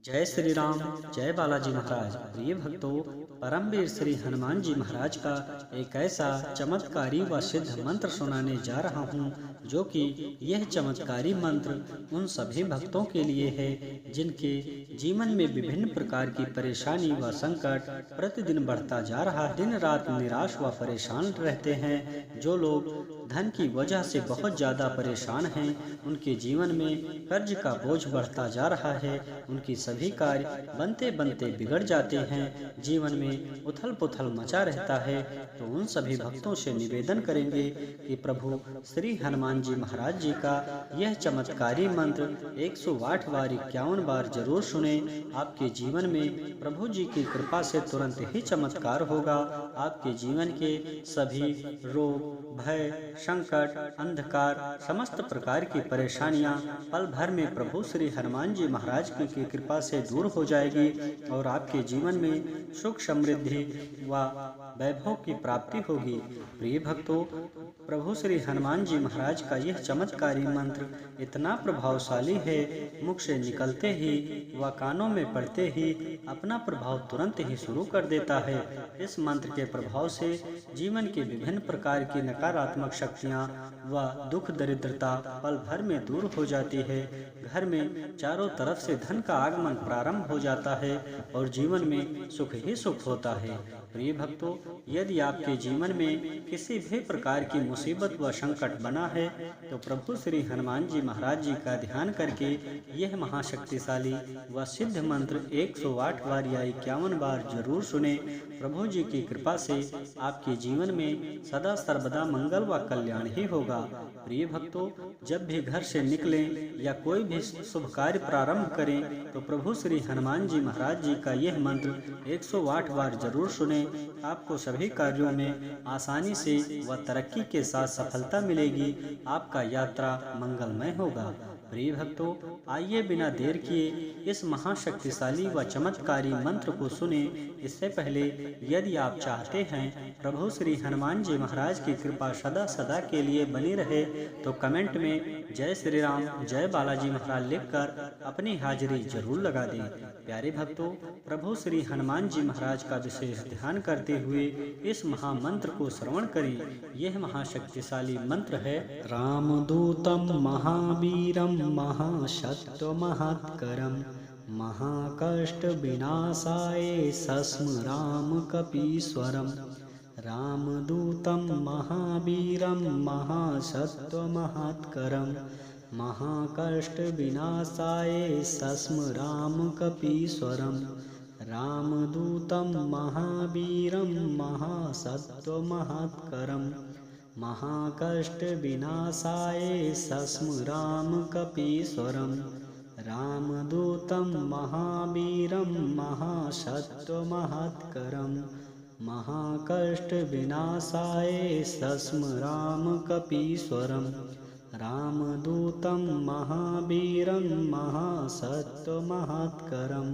जय श्री राम। जय बालाजी महाराज। प्रिय भक्तों, परमवीर श्री हनुमान जी महाराज का एक ऐसा चमत्कारी व सिद्ध मंत्र सुनाने जा रहा हूँ, जो कि यह चमत्कारी मंत्र उन सभी भक्तों के लिए है जिनके जीवन में विभिन्न प्रकार की परेशानी व संकट प्रतिदिन बढ़ता जा रहा है। दिन रात निराश व परेशान रहते हैं। जो लोग धन की वजह से बहुत ज्यादा परेशान हैं, उनके जीवन में कर्ज का बोझ बढ़ता जा रहा है। उनकी सभी कार्य बनते बनते बिगड़ जाते हैं। जीवन में उथल पुथल मचा रहता है। तो उन सभी भक्तों से निवेदन करेंगे कि प्रभु श्री हनुमान जी महाराज जी का यह चमत्कारी मंत्र 108 बार 51 बार जरूर सुने। आपके जीवन में प्रभु जी की कृपा से तुरंत ही चमत्कार होगा। आपके जीवन के सभी रोग, भय, संकट, अंधकार, समस्त प्रकार की परेशानियां पल भर में प्रभु श्री हनुमान जी महाराज की कृपा से दूर हो जाएगी और आपके जीवन में सुख, समृद्धि व वैभव की प्राप्ति होगी। प्रिय भक्तों, प्रभु श्री हनुमान जी महाराज का यह चमत्कारी मंत्र इतना प्रभावशाली है, मुख से निकलते ही व कानों में पड़ते ही अपना प्रभाव तुरंत ही शुरू कर देता है। इस मंत्र के प्रभाव से जीवन की विभिन्न प्रकार की नकारात्मक शक्तियाँ व दुख दरिद्रता पल भर में दूर हो जाती है। घर में चारों तरफ से धन का आगमन प्रारंभ हो जाता है और जीवन में सुख ही सुख होता है। प्रिय भक्तों, यदि आपके जीवन में किसी भी प्रकार की मुसीबत व संकट बना है, तो प्रभु श्री हनुमान जी महाराज जी का ध्यान करके यह महाशक्तिशाली व सिद्ध मंत्र 108 बार या 51 बार जरूर सुने। प्रभु जी की कृपा से आपके जीवन में सदा सर्वदा मंगल व कल्याण ही होगा। प्रिय भक्तों, जब भी घर से निकलें या कोई भी शुभ कार्य प्रारंभ करें, तो प्रभु श्री हनुमान जी महाराज जी का यह मंत्र 108 बार जरूर सुने। आपको सभी कार्यों में आसानी से व तरक्की के साथ सफलता मिलेगी। आपका यात्रा मंगलमय होगा। प्रिय भक्तों, आइए बिना देर किए इस महाशक्तिशाली व चमत्कारी मंत्र को सुने। इससे पहले यदि आप चाहते हैं प्रभु श्री हनुमान जी महाराज की कृपा सदा सदा के लिए बनी रहे, तो कमेंट में जय श्री राम, जय बालाजी महाराज लिखकर अपनी हाजिरी जरूर लगा दें। प्यारे भक्तों, प्रभु श्री हनुमान जी महाराज का विशेष ध्यान करते हुए इस महामंत्र को श्रवण करें। यह महाशक्तिशाली मंत्र है: रामदूतम महावीरम महासत्वमहत्करं महाकष्ट विनाशाय सस्मराम कपीश्वरम्। रामदूतं महावीरं महासत्वमहत्करं महाकष्ट विनाशाय सस्मराम कपीश्वरम्। रामदूतं महावीरं महासत्वमहत्करं महाकष्ट विनाशाय सस्मराम कपीश्वरम्। रामदूतं महावीरं महासत्वमहत्करं महाकष्ट विनाशाय सस्मराम कपीश्वरम्। रामदूतं महावीरं महासत्वमहत्करं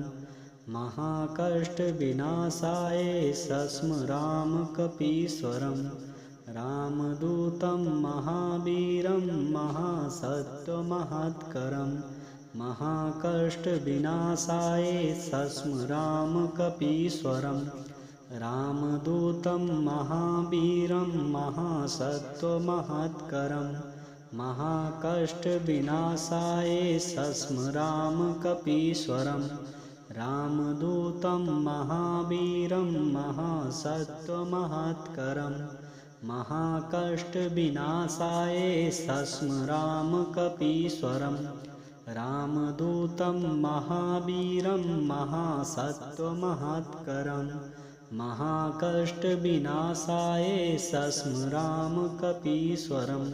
महाकष्ट विनाशाय सस्मराम कपीश्वरम्। रामदूतं महावीरं महासत्वमहत्करं महाकष्ट विनाशाय सस्मराम कपीश्वरम्। रामदूतं महावीरं महासत्वमहत्करं महाकष्ट विनाशाय सस्मराम कपीश्वरम्। रामदूतं महावीरं महासत्वमहत्करं महाकष्ट विनाशाय सस्मराम कपीश्वरम्। रामदूतं महावीरं महासत्वमहत्करं महाकष्ट विनाशाय सस्मराम कपीश्वरम्।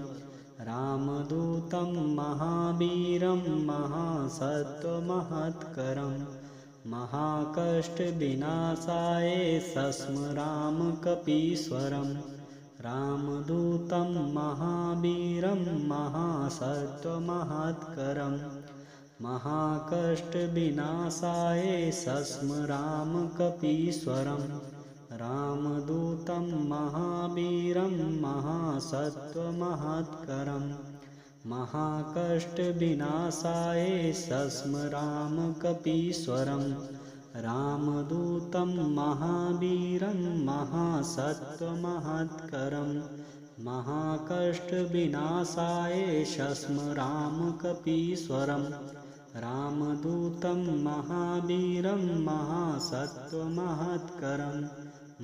रामदूतं महावीरं महासत्वमहत्करं महाकष्ट विनाशाय सस्मराम कपीश्वरम्। रामदूतं महावीरं महासत्वमहत्करं महाकष्ट विनाशाय सस्मराम कपीश्वरम्। रामदूतं महावीरं महासत्वमहत्करं महाकष्टविनाशाय सस्म रामकपीश्वरं रामदूतं महावीरं महासत्त्वमहत्करं महाकष्टविनाशाय सस्म रामकपीश्वरं रामदूतं महावीरं महासत्त्वमहत्करं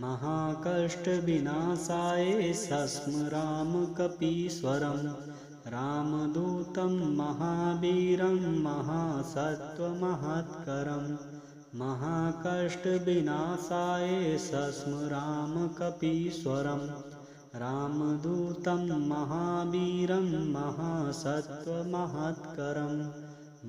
महाकष्टविनाशाय सस्म रामकपीश्वरं रामदूतं महावीरं महासत्त्वमहत्करं महाकष्टविनाशाय सस्म रामकपीश्वरं रामदूतं महावीरं महासत्त्वमहत्करं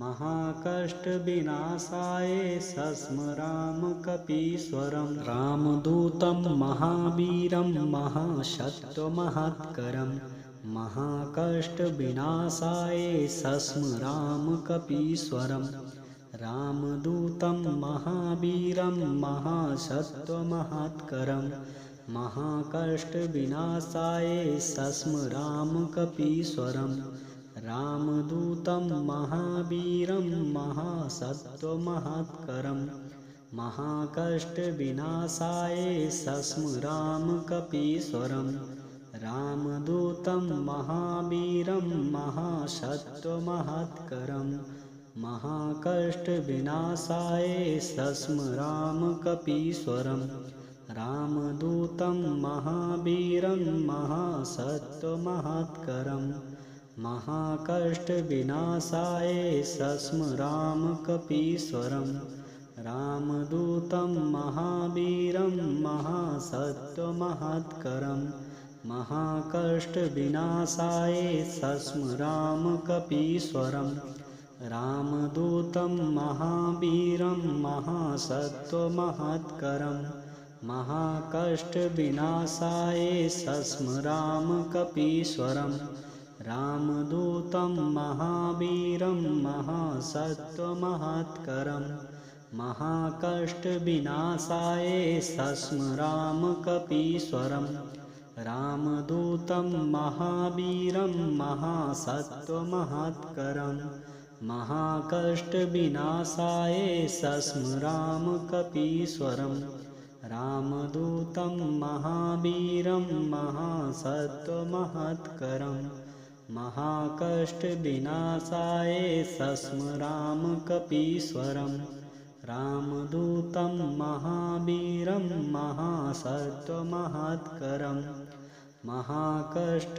महाकष्टविनाशाय सस्म रामकपीश्वरं रामदूतं महावीरं महासत्त्वमहत्करं महाकष्टविनाशाय सस्म रामकपीश्वरं रामदूतं महावीरं महासत्त्वमहत्करं महाकष्टविनाशाय सस्म रामकपीश्वरं रामदूतं महावीरं महासत्त्वमहत्करं महाकष्टविनाशाय सस्म रामकपीश्वरं रामदूतं महावीरं महासत्त्वमहत्करं महाकष्टविनाशाय सस्म रामकपीश्वरं रामदूतं महावीरं महासत्त्वमहत्करं महाकष्टविनाशाय सस्म रामकपीश्वरं रामदूतं महावीरं महासत्त्वमहत्करं महाकष्टविनाशाय सस्म रामकपीश्वरं रामदूतं महावीरं महासत्त्वमहत्करं महाकष्टविनाशाय सस्म रामकपीश्वरं रामदूतं महावीरं महासत्त्वमहत्करं महाकष्टविनाशाय सस्म रामकपीश्वरं रामदूतं महावीरं महासत्त्वमहत्करं महाकष्टविनाशाय सस्म रामकपीश्वरं रामदूतं महावीरं महासत्त्वमहत्करं महाकष्टविनाशाय सस्म रामकपीश्वरं रामदूतं महावीरं महासत्त्वमहत्करं महाकष्टविनाशाय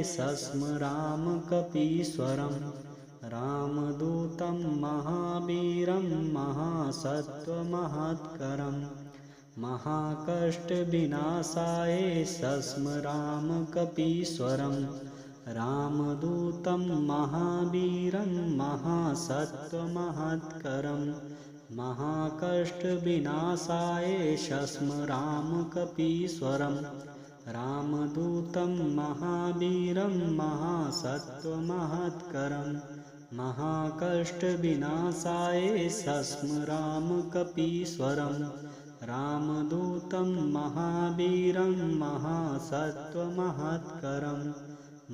सस्म रामकपीश्वरं रामदूतं महावीरं महासत्त्वमहत्करं महाकष्टविनाशाय सस्म रामकपीश्वरं रामदूतं महावीरं महासत्त्वमहत्करं महाकष्टविनाशाय सस्म रामकपीश्वरं रामदूतं महावीरं महासत्त्वमहत्करं महाकष्टविनाशाय सस्म रामकपीश्वरं रामदूतं महावीरं महासत्त्वमहत्करं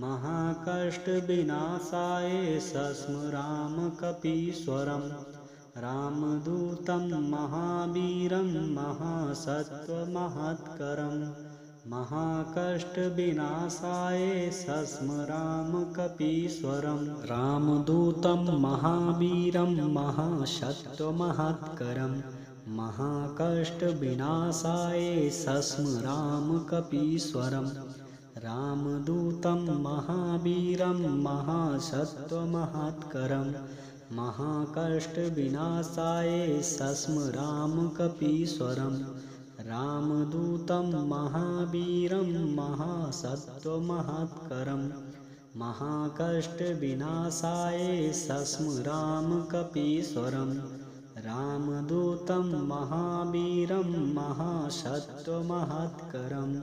महाकष्टविनाशाय सस्म रामकपीश्वरं रामदूतं महावीरं महासत्त्वमहत्करं महाकष्टविनाशाय सस्म रामकपीश्वरं रामदूतं महावीरं महासत्त्वमहत्करं महाकष्टविनाशाय सस्म रामकपीश्वरं रामदूतं महावीरं महासत्त्वमहत्करं महाकष्टविनाशाय सस्म रामकपीश्वरं रामदूतं महावीरं महासत्त्वमहत्करं महाकष्टविनाशाय सस्म रामकपीश्वरं रामदूतं महावीरं महासत्त्वमहत्करं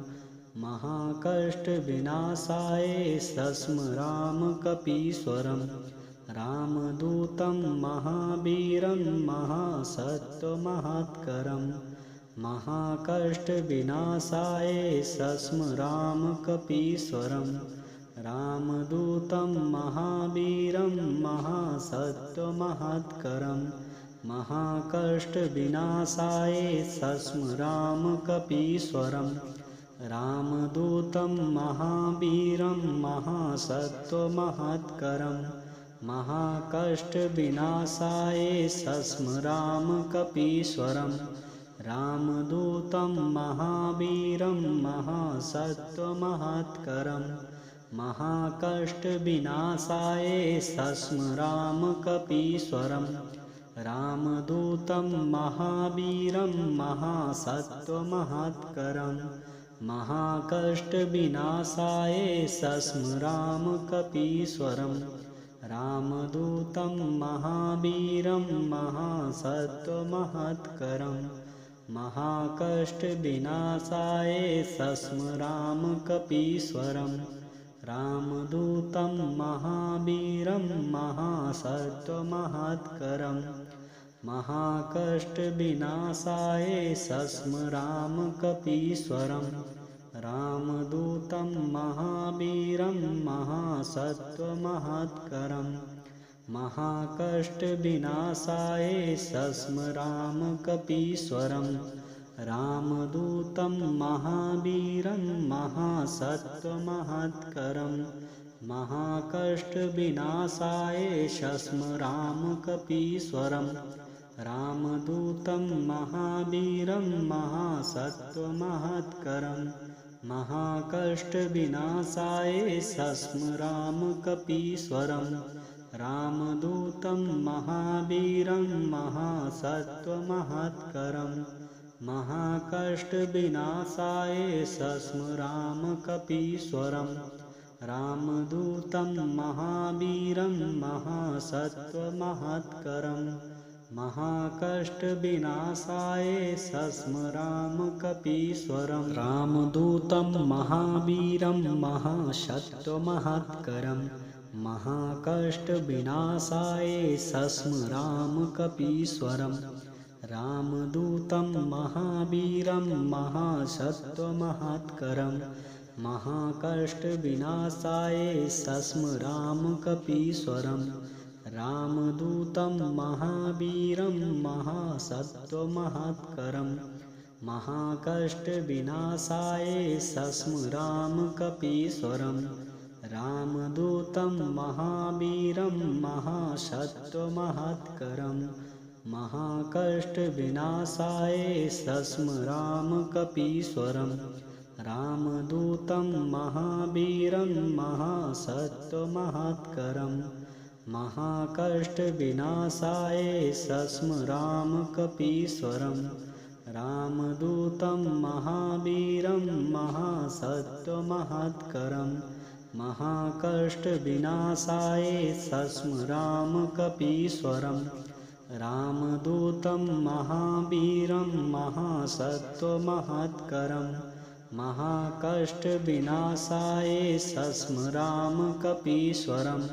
महाकष्टविनाशाय सस्म रामकपीश्वरं रामदूतं महावीरं महासत्त्वमहत्करं महाकष्टविनाशाय सस्म रामकपीश्वरं रामदूतं महावीरं महासत्त्वमहत्करं महाकष्टविनाशाय सस्मरामकपीश्वरं रामदूतं महावीरं महासत्त्वमहत्करं महाकष्टविनाशाय सस्मरामकपीश्वरं रामदूतं महावीरं महासत्त्वमहत्करं महाकष्टविनाशाय सस्मरामकपीश्वरं रामदूतं महावीरं महासत्त्वमहत्करं महाकष्टविनाशाय सस्मरामकपीश्वरं रामदूतं महावीरं महासत्त्वमहत्करं महाकष्टविनाशाय सस्मरामकपीश्वरं रामदूतं महावीरं महासत्त्वमहत्करं महाकष्टविनाशाय सस्मरामकपीश्वरं रामदूतं महावीरं महासत्त्वमहत्करं महाकष्टविनाशाय सस्मरामकपीश्वरं रामदूतं महावीरं महासत्त्वमहत्करं महाकष्टविनाशाय सस्मरामकपीश्वरं रामदूतं महावीरं महासत्त्वमहत्करं महाकष्टविनाशाय सस्मरामकपीश्वरं रामदूतं महावीरं महासत्त्वमहत्करं महाकष्टविनाशाय सस्मरामकपीश्वरं रामदूतं महावीरं महासत्त्वमहत्करं महाकष्टविनाशाय सस्मरामकपीश्वरं रामदूतं महावीरं महासत्त्वमहत्करं महाकष्टविनाशाय सस्मरामकपीश्वरं रामदूतं महावीरं महासत्त्वमहत्करं महाकष्टविनाशाय सस्मरामकपीश्वरं रामदूतं महावीरं महासत्त्वमहत्करं महाकष्टविनाशाय सस्मरामकपीश्वरं रामदूतं महावीरं महासत्त्वमहत्करं महाकष्टविनाशाय सस्मरामकपीश्वरं रामदूतं महावीरं महासत्त्वमहत्करं महाकष्टविनाशाय सस्मरामकपीश्वरं रामदूतं महावीरं महासत्त्वमहत्करं महाकष्टविनाशाय सस्मरामकपीश्वरं रामदूतं महावीरं महासत्त्वमहत्करं महाकष्टविनाशाय सस्मरामकपीश्वरं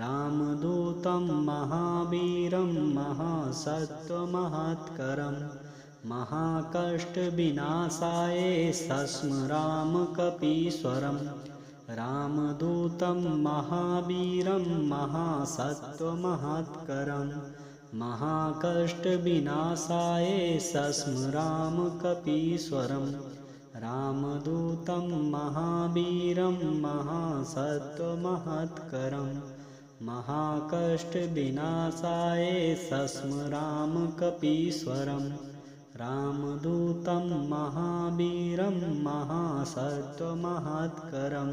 रामदूतं महावीरं महासत्त्वमहत्करं महाकष्टविनाशाय सस्मरामकपीश्वरं रामदूतं महावीरं महासत्त्वमहत्करं महाकष्टविनाशाय सस्मरामकपीश्वरं रामदूतं महावीरं महासत्त्वमहत्करं महाकष्टविनाशाय सस्मरामकपीश्वरं रामदूतं महावीरं महासत्त्वमहत्करं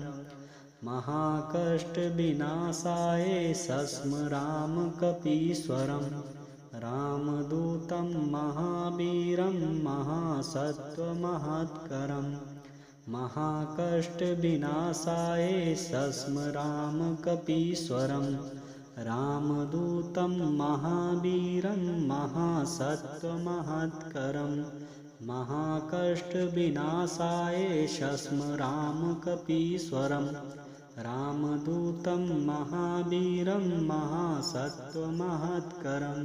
महाकष्टविनाशाय सस्मरामकपीश्वरं रामदूतं महावीरं महासत्त्वमहत्करं महाकष्टविनाशाय सस्मरामकपीश्वरं रामदूतं महावीरं महासत्त्वमहत्करं महाकष्टविनाशाय सस्मरामकपीश्वरं रामदूतं महावीरं महासत्त्वमहत्करं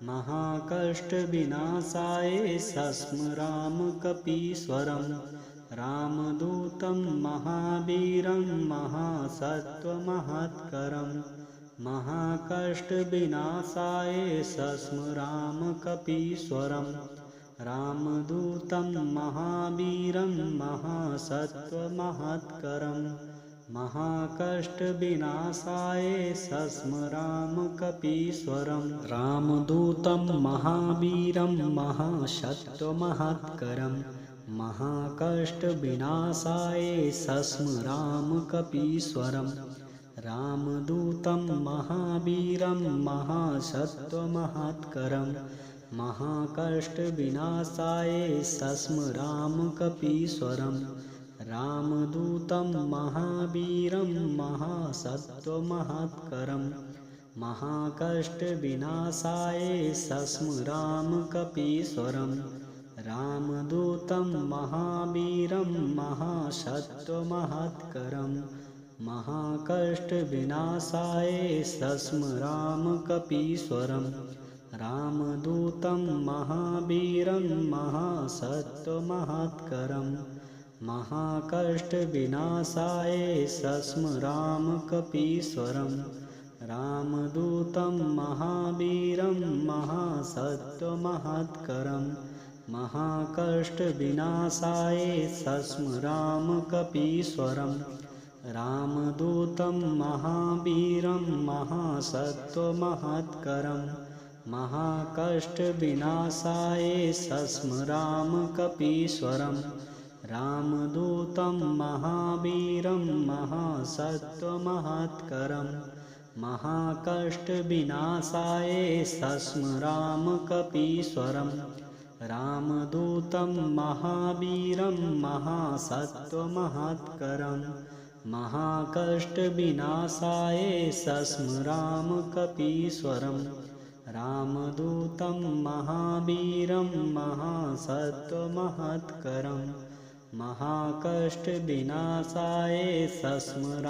महाकष्टविनाशाय सस्मरामकपीश्वरं रामदूतं महावीरं महासत्त्वमहत्करं महाकष्टविनाशाय सस्मरामकपीश्वरं रामदूतं महावीरं महासत्त्वमहत्करं महाकष्टविनाशाय सस्मरामकपीश्वरं रामदूतं महावीरं महासत्त्वमहत्करं महाकष्टविनाशाय सस्मरामकपीश्वरं रामदूतं महावीरं महासत्त्वमहत्करं महाकष्टविनाशाय सस्मरामकपीश्वरं रामदूतं महावीरं महासत्त्वमहत्करं महाकष्टविनाशाय सस्मरामकपीश्वरं रामदूतं महावीरं महासत्त्वमहत्करं महाकष्टविनाशाय सस्मरामकपीश्वरं रामदूतं महावीरं महासत्त्वमहत्करं महाकष्टविनाशाय सस्मरामकपीश्वरं रामदूतं महावीरं महासत्त्वमहत्करं महाकष्टविनाशाय सस्मरामकपीश्वरं रामदूतं महावीरं महासत्त्वमहत्करं महाकष्टविनाशाय सस्मरामकपीश्वरं रामदूतं महावीरं महासत्त्वमहत्करं महाकष्टविनाशाय सस्मरामकपीश्वरं रामदूतं महावीरं महासत्त्वमहत्करं महाकष्टविनाशाय सस्मरामकपीश्वरं रामदूतं महावीरं महासत्त्वमहत्करं महाकष्टविनाशाय सस्मरामकपीश्वरं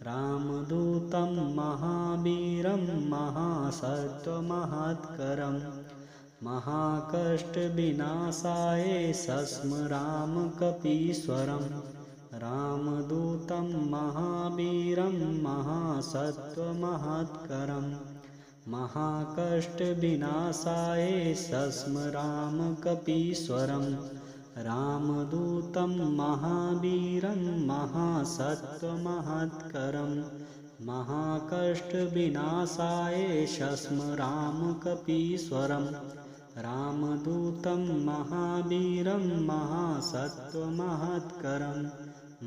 रामदूतं महावीरं महासत्त्वमहत्करं महाकष्टविनाशाय सस्मरामकपीश्वरं रामदूतं महावीरं महासत्त्वमहत्करं महाकष्टविनाशाय सस्मरामकपीश्वरं रामदूतं महावीरं महासत्त्वमहत्करं महाकष्टविनाशाय सस्मरामकपीश्वरं रामदूतं महावीरं महासत्त्वमहत्करं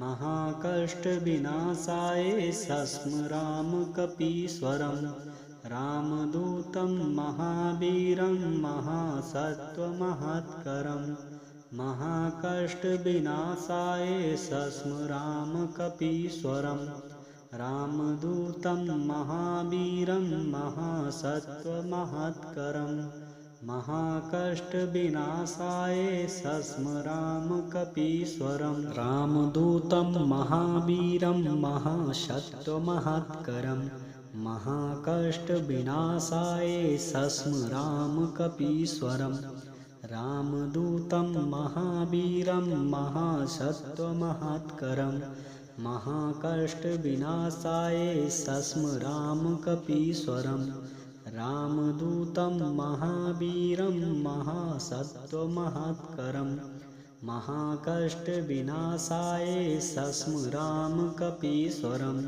महाकष्टविनाशाय सस्मरामकपीश्वरं रामदूतं महावीरं महासत्त्वमहत्करं महाकष्टविनाशाय सस्मरामकपीश्वरं रामदूतं महावीरं महासत्त्वमहत्करं महाकष्टविनाशाय सस्मरामकपीश्वरं रामदूतं महावीरं महासत्त्वमहत्करं महाकष्टविनाशाय सस्मरामकपीश्वरं रामदूतं महावीरं महासत्त्वमहत्करं महाकष्टविनाशाय सस्मरामकपीश्वरं रामदूतं महावीरं महासत्त्वमहत्करं महाकष्टविनाशाय सस्मरामकपीश्वरं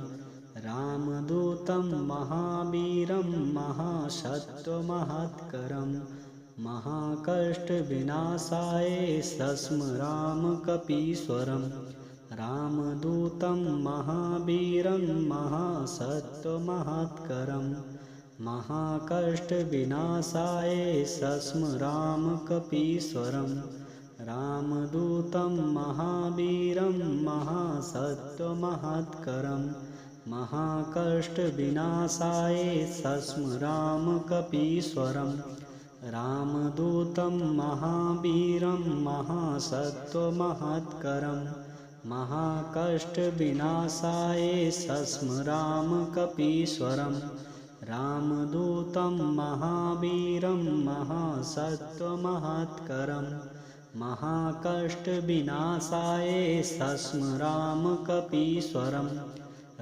रामदूतं महावीरं महासत्त्वमहत्करं महाकष्टविनाशाय सस्मरामकपीश्वरं रामदूतं महावीरं महासत्त्वमहत्करं महाकष्टविनाशाय सस्मरामकपीश्वरं रामदूतं महावीरं महासत्त्वमहत्करं महाकष्टविनाशाय सस्मरामकपीश्वरं रामदूतं महावीरं महासत्त्वमहत्करं महाकष्टविनाशाय सस्मरामकपीश्वरं रामदूतं महावीरं महासत्त्वमहत्करं महाकष्टविनाशाय सस्मरामकपीश्वरं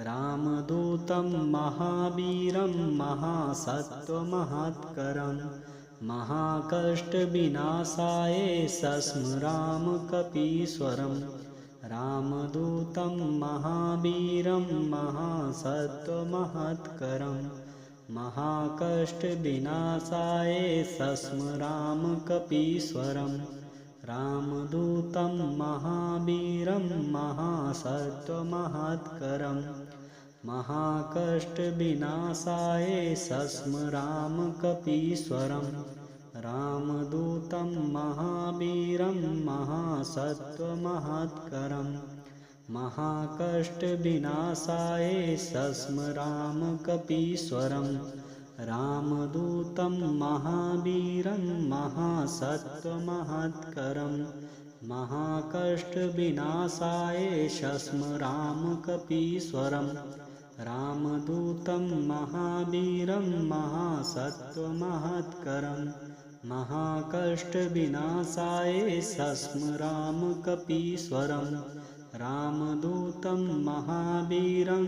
रामदूतं महावीरं महासत्त्वमहत्करं महाकष्टविनाशाय सस्मरामकपीश्वरं रामदूतं महावीरं महासत्त्वमहत्करं महाकष्टविनाशाय सस्मरामकपीश्वरं रामदूतं महावीरं महासत्त्वमहत्करं महाकष्टविनाशाय सस्मरामकपीश्वरं रामदूतं महावीरं महासत्त्वमहत्करं महाकष्टविनाशाय सस्मरामकपीश्वरं रामदूतं महावीरं महासत्त्वमहत्करं महाकष्टविनाशाय सस्मरामकपीश्वरं रामदूतं महावीरं महासत्त्वमहत्करं महाकष्टविनाशाय सस्मरामकपीश्वरं रामदूतं महावीरं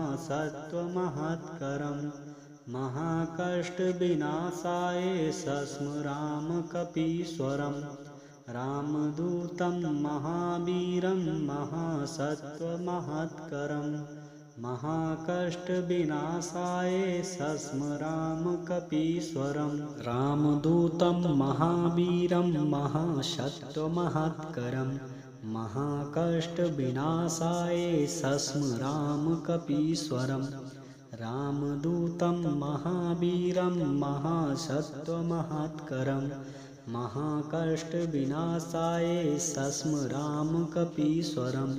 महासत्त्वमहत्करं महाकष्टविनाशाय सस्मरामकपीश्वरं रामदूतं महावीरं महासत्त्वमहत्करं महाकष्टविनाशाय सस्मरामकपीश्वरं रामदूतं महावीरं महासत्त्वमहत्करं महाकष्टविनाशाय सस्मरामकपीश्वरं रामदूतं महावीरं महासत्त्वमहत्करं महाकष्टविनाशाय सस्मरामकपीश्वरं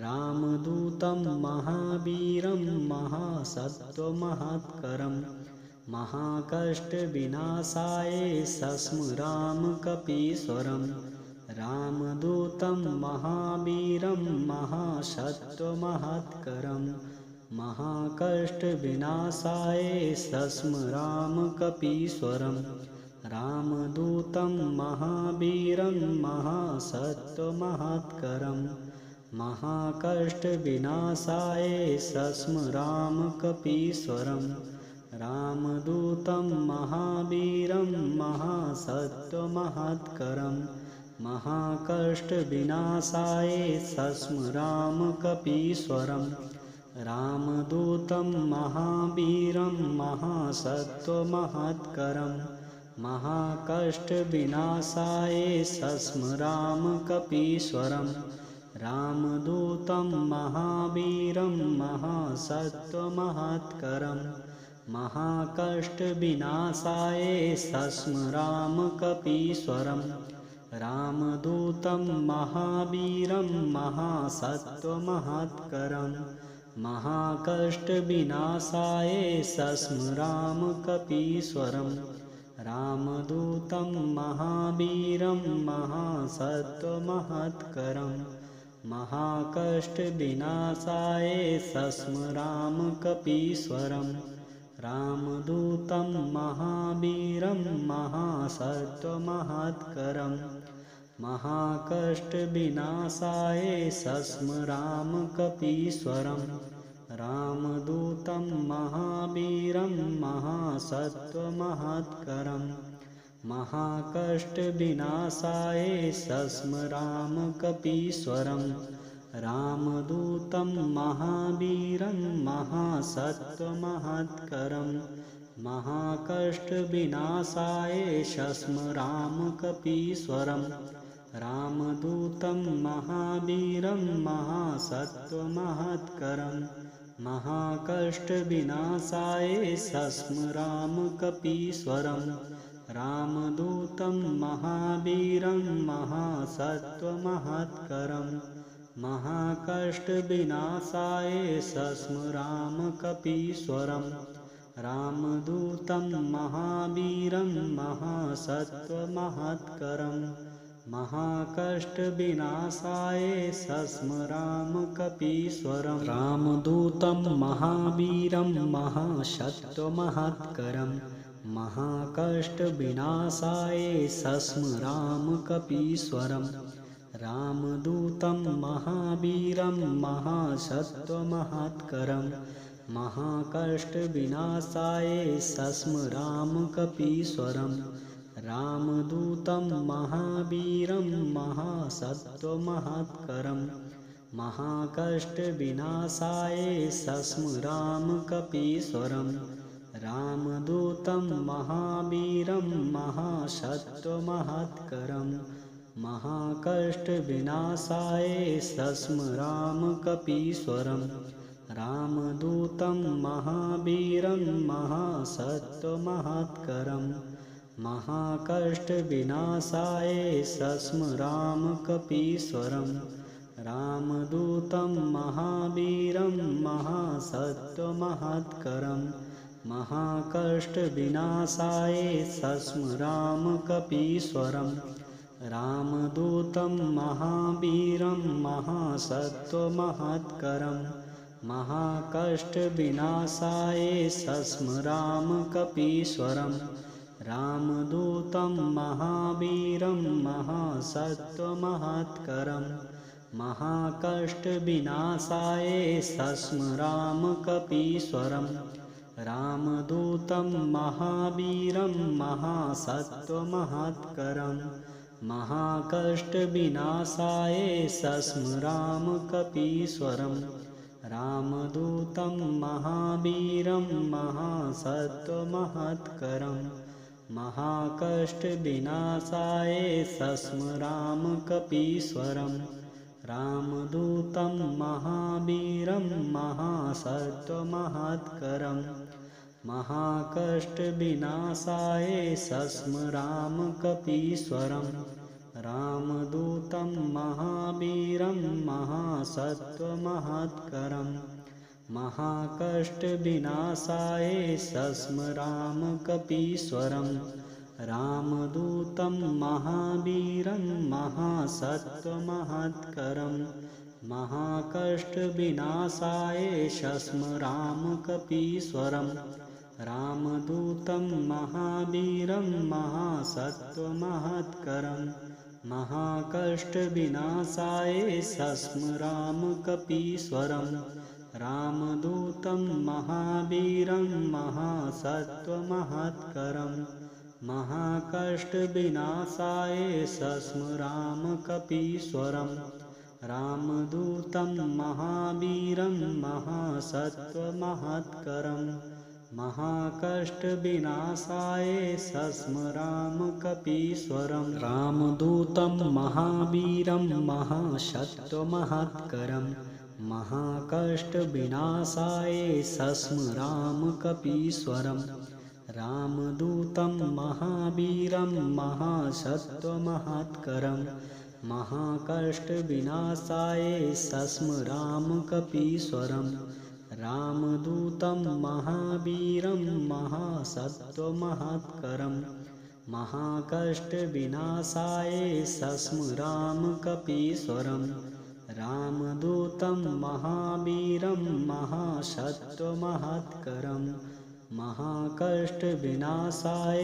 रामदूतं महावीरं महासत्त्वमहत्करं महाकष्टविनाशाय सस्मरामकपीश्वरं रामदूतं महावीरं महासत्त्वमहत्करं महाकष्टविनाशाय सस्मरामकपीश्वरं रामदूतं महावीरं महासत्त्वमहत्करं महाकष्टविनाशाय सस्मरामकपीश्वरं रामदूतं महावीरं महासत्त्वमहत्करं महाकष्टविनाशाय सस्मरामकपीश्वरं रामदूतं महावीरं महासत्त्वमहत्करं महाकष्टविनाशाय सस्मरामकपीश्वरं रामदूतं महावीरं महासत्त्वमहत्करं महाकष्टविनाशाय सस्मरामकपीश्वरं रामदूतं महावीरं महासत्त्वमहत्करं महाकष्टविनाशाय सस्मरामकपीश्वरं रामदूतं महावीरं महासत्त्वमहत्करं महाकष्टविनाशाय सस्मरामकपीश्वरं रामदूतं महावीरं महासत्त्वमहत्करं महाकष्टविनाशाय सस्मरामकपीश्वरं रामदूतं महावीरं महासत्त्वमहत्करं महाकष्टविनाशाय सस्मरामकपीश्वरं रामदूतं महावीरं महासत्त्वमहत्करं महाकष्टविनाशाय सस्मरामकपीश्वरं रामदूतं महावीरं महासत्त्वमहत्करं महाकष्टविनाशाय सस्मरामकपीश्वरं रामदूतं महावीरं महासत्त्वमहत्करं महाकष्टविनाशाय सस्मरामकपीश्वरं रामदूतं महावीरं महासत्त्वमहत्करं महाकष्टविनाशाय सस्मरामकपीश्वरं रामदूतं महावीरं महासत्त्वमहत्करं महाकष्टविनाशाय सस्मरामकपीश्वरं रामदूतं महावीरं महासत्त्वमहत्करं महाकष्टविनाशाय सस्मरामकपीश्वरं रामदूतं महावीरं महासत्त्वमहत्करं महाकष्टविनाशाय सस्मरामकपीश्वरं रामदूतं महावीरं महासत्त्वमहत्करं महाकष्टविनाशाय सस्मरामकपीश्वरं रामदूतं महावीरं महासत्त्वमहत्करं महाकष्टविनाशाय सस्मरामकपीश्वरं रामदूतं महावीरं महासत्त्वमहत्करं महाकष्टविनाशाय सस्मरामकपीश्वरं रामदूतं महावीरं महासत्त्वमहत्करं महाकष्टविनाशाय सस्मरामकपीश्वरं रामदूतं महावीरं महासत्त्वमहत्करं महाकष्टविनाशाय सस्मरामकपीश्वरं रामदूतं महावीरं महासत्त्वमहत्करं महाकष्टविनाशाय सस्मरामकपीश्वरं रामदूतं महावीरं महासत्त्वमहत्करं महाकष्टविनाशाय सस्मरामकपीश्वरं रामदूतं महावीरं महासत्त्वमहत्करं महाकष्टविनाशाय सस्मरामकपीश्वरं रामदूतं महावीरं महासत्त्वमहत्करं महाकष्टविनाशाय सस्मरामकपीश्वरं रामदूतं महावीरं महासत्त्वमहत्करं महाकष्टविनाशाय सस्मरामकपीश्वरं रामदूतं महावीरं महासत्त्वमहत्करं महाकष्टविनाशाय सस्मरामकपीश्वरं रामदूतं महावीरं महासत्त्वमहत्करं महाकष्टविनाशाय सस्मरामकपीश्वरं रामदूतं महावीरं महासत्त्वमहत्करं महाकष्टविनाशाय सस्मरामकपीश्वरं रामदूतं महावीरं महासत्त्वमहत्करं महाकष्टविनाशाय सस्मरामकपीश्वरं रामदूतं महावीरं महासत्त्वमहत्करं महाकष्टविनाशाय सस्मरामकपीश्वरं रामदूतं महावीरं महासत्त्वमहत्करं महाकष्टविनाशाय सस्मरामकपीश्वरं रामदूतं महावीरं महासत्त्वमहत्करं महाकष्टविनाशाय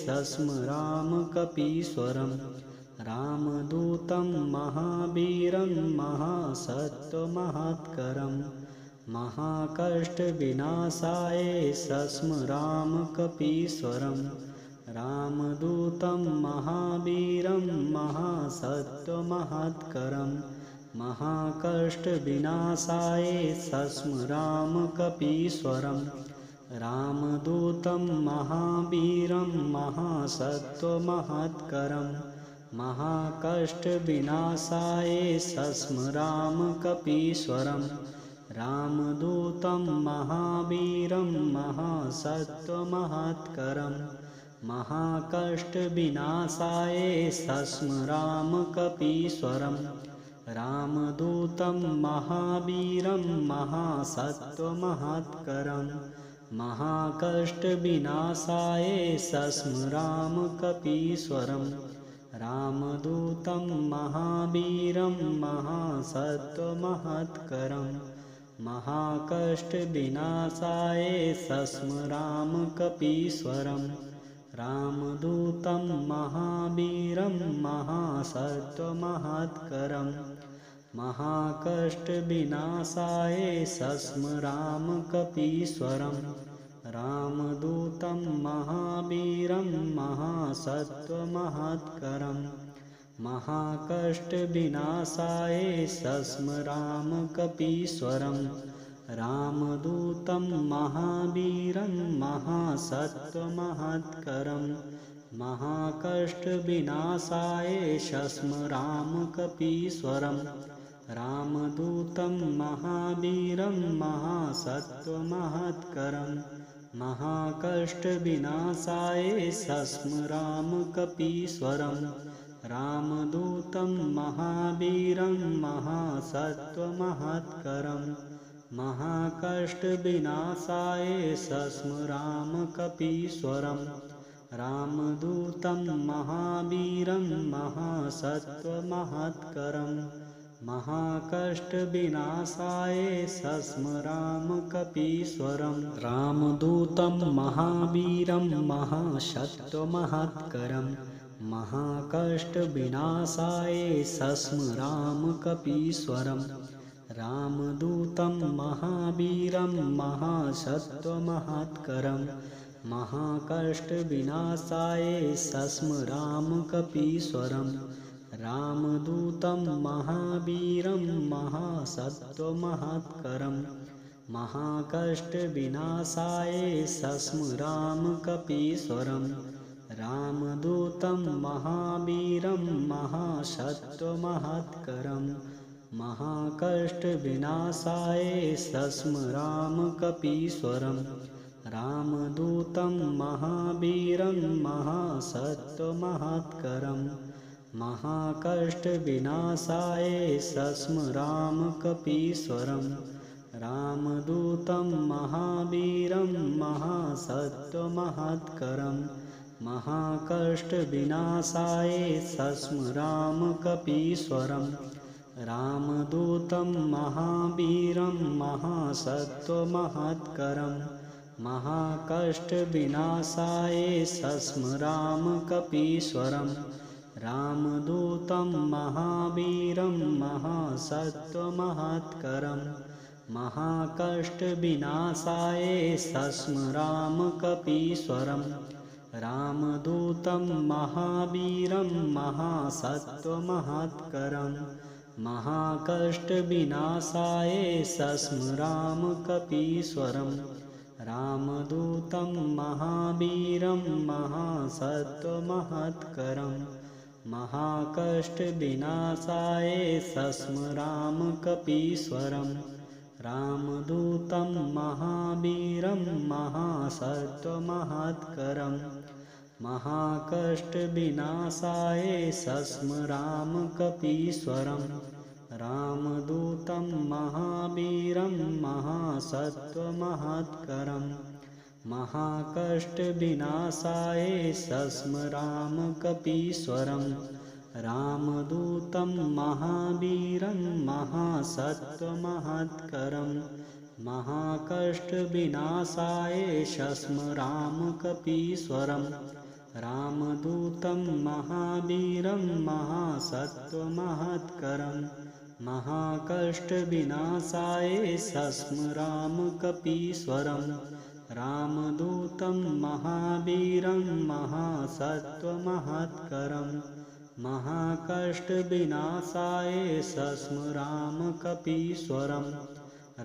सस्मरामकपीश्वरं रामदूतं महावीरं महासत्त्वमहत्करं महाकष्टविनाशाय सस्मरामकपीश्वरं रामदूतं महावीरं महासत्त्वमहत्करं महाकष्टविनाशाय सस्मरामकपीश्वरं रामदूतं महावीरं महासत्त्वमहत्करं महाकष्टविनाशाय सस्मरामकपीश्वरं रामदूतं महावीरं महासत्त्वमहत्करं महाकष्टविनाशाय सस्मरामकपीश्वरं रामदूतं महावीरं महासत्त्वमहत्करं महाकष्टविनाशाय सस्मरामकपीश्वरं रामदूतं महावीरं महासत्त्वमहत्करं महाकष्टविनाशाय सस्म रामकपीश्वरं रामदूतं महावीरं महासत्त्वमहत्करं महाकष्टविनाशाय सस्म रामकपीश्वरं रामदूतं महावीरं महासत्त्वमहत्करं महाकष्टविनाशाय सस्म रामकपीश्वरं रामदूतं महावीरं महासत्त्वमहत्करं महाकष्टविनाशाय सस्म रामकपीश्वरं रामदूतं महावीरं महासत्त्वमहत्करं महाकष्टविनाशाय सस्म रामकपीश्वरं रामदूतं महावीरं महासत्त्वमहत्करं महाकष्टविनाशाय सस्म रामकपीश्वरं रामदूतं महावीरं महासत्त्वमहत्करं महाकष्टविनाशाय सस्म रामकपीश्वरं रामदूतं महावीरं महासत्त्वमहत्करं महाकष्टविनाशाय सस्म रामकपीश्वरं रामदूतं महावीरं महासत्त्वमहत्करं महाकष्टविनाशाय सस्म रामकपीश्वरं रामदूतं महावीरं महासत्त्वमहत्करं महाकष्टविनाशाय सस्म रामकपीश्वरं रामदूतं महावीरं महासत्त्वमहत्करं महाकष्टविनाशाय सस्म रामकपीश्वरं रामदूतं महावीरं महासत्त्वमहत्करं महाकष्टविनाशाय सस्म रामकपीश्वरं रामदूतं महावीरं महासत्त्वमहत्करं महाकष्टविनाशाय सस्म रामकपीश्वरं रामदूतं महावीरं महासत्त्वमहत्करं महाकष्टविनाशाय सस्म रामकपीश्वरं रामदूतं महावीरं महासत्त्वमहत्करं महाकष्टविनाशाय सस्म रामकपीश्वरं रामदूतं महावीरं महासत्त्वमहत्करं महाकष्टविनाशाय सस्म रामकपीश्वरं रामदूतं महावीरं महासत्त्वमहत्करं महाकष्टविनाशाय सस्म रामकपीश्वरं रामदूतं महावीरं महासत्त्वमहत्करं महाकष्टविनाशाय सस्म रामकपीश्वरं रामदूतं महावीरं महासत्त्वमहत्करं महाकष्टविनाशाय सस्म रामकपीश्वरं रामदूतं महावीरं महासत्त्वमहत्करं महाकष्टविनाशाय सस्म रामकपीश्वरं रामदूतं महावीरं महासत्त्वमहत्करं महाकष्टविनाशाय सस्म रामकपीश्वरं रामदूतं महावीरं महासत्त्वमहत्करं महाकष्टविनाशाय सस्म रामकपीश्वरं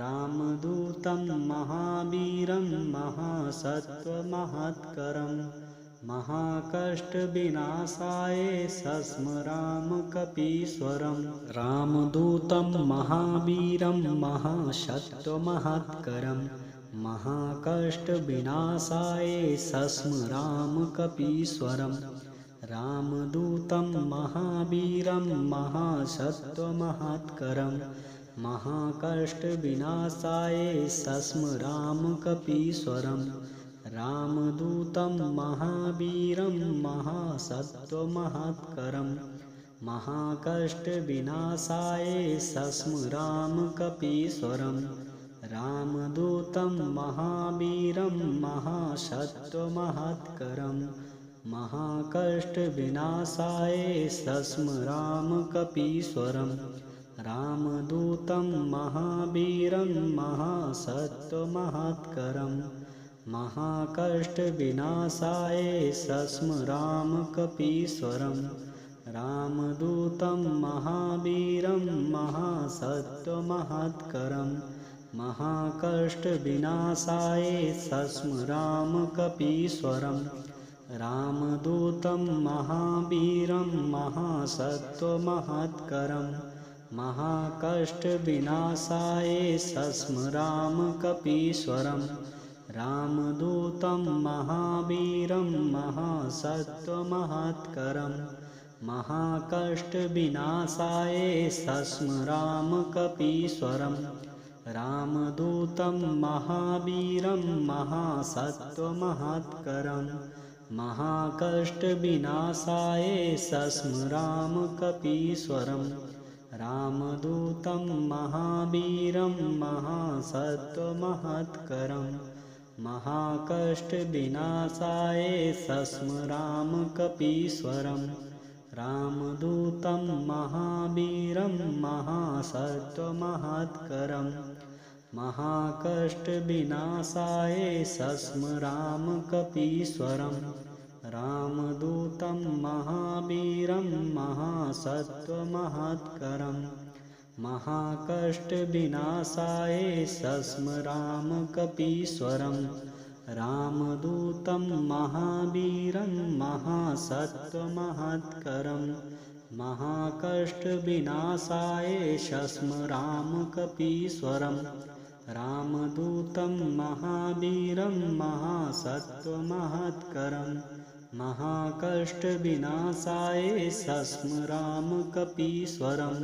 रामदूतं महावीरं महासत्त्वमहत्करं महाकष्टविनाशाय सस्म रामकपीश्वरं रामदूतं महावीरं महासत्त्वमहत्करं महाकष्टविनाशाय सस्म रामकपीश्वरं रामदूतं महावीरं महासत्त्वमहत्करं महाकष्टविनाशाय सस्म रामकपीश्वरं रामदूतं महावीरं महासत्त्वमहत्करं महाकष्टविनाशाय सस्म रामकपीश्वरं रामदूतं महावीरं महासत्त्वमहत्करं महाकष्टविनाशाय सस्मरामकपीश्वरं रामदूतं महावीरं महासत्त्वमहत्करं महाकष्टविनाशाय सस्मरामकपीश्वरं रामदूतं महावीरं महासत्त्वमहत्करं महाकष्टविनाशाय सस्मरामकपीश्वरं रामदूतं महावीरं महासत्त्वमहत्करं महाकष्टविनाशाय सस्मरामकपीश्वरं रामदूतं महावीरं महासत्त्वमहत्करं महाकष्टविनाशाय सस्मरामकपीश्वरं रामदूतं महावीरं महासत्त्वमहत्करं महाकष्टविनाशाय सस्मरामकपीश्वरं रामदूतं महावीरं महासत्त्वमहत्करं महाकष्टविनाशाय सस्मरामकपीश्वरं रामदूतं महावीरं महासत्त्वमहत्करं महाकष्टविनाशाय सस्मरामकपीश्वरं रामदूतं महावीरं महासत्त्वमहत्करं महाकष्टविनाशाय सस्मरामकपीश्वरं रामदूतं महावीरं महासत्त्वमहत्करं महाकष्टविनाशाय सस्मरामकपीश्वरं रामदूतं महावीरं महासत्त्वमहत्करं महाकष्टविनाशाय सस्मरामकपीश्वरं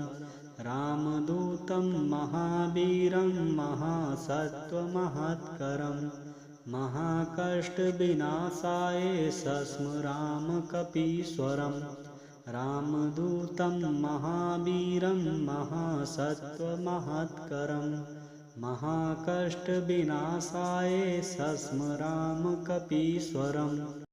रामदूतं महावीरं महासत्त्वमहत्करं महाकष्टविनाशाय सस्मरामकपीश्वरं रामदूतं महावीरं महासत्त्वमहत्करं महाकष्टविनाशाय सस्मरामकपीश्वरम्।